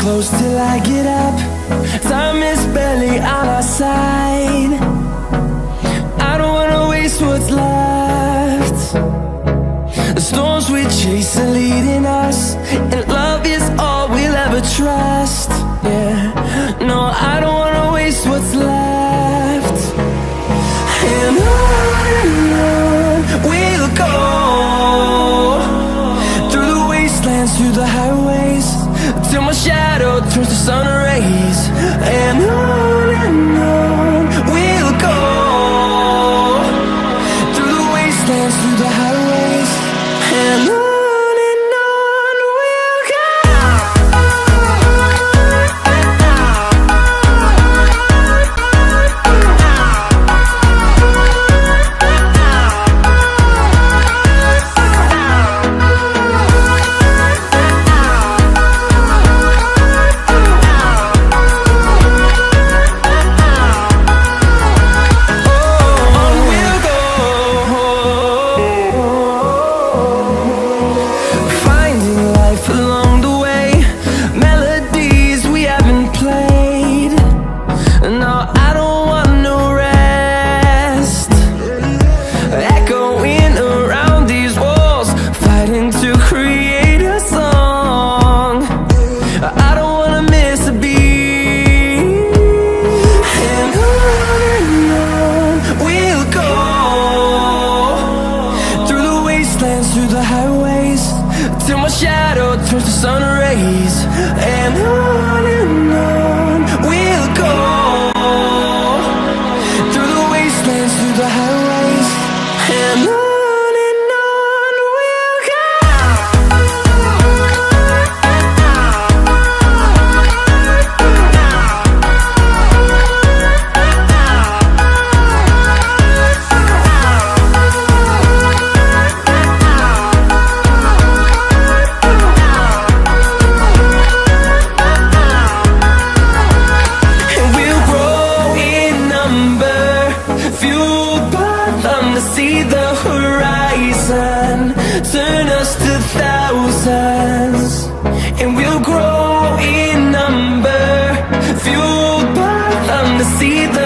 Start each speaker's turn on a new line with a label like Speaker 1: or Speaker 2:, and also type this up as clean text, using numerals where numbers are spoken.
Speaker 1: close till I get up. Time is barely on our side. I don't wanna waste what's left. The storms we chase are leading us, and love is all we'll ever trust. Yeah, no, I don't wanna waste what's left. And on we'll go, through the wastelands, through the highways, till my shadow turns to sun rays. And on we'll go, through the wastelands, through the highways, and on. Through the highways, till my shadow turns to sun rays. And on we'll go, through the wastelands, through the highways, and on. See the horizon turn us to thousands, and we'll grow in number, fueled by them to see the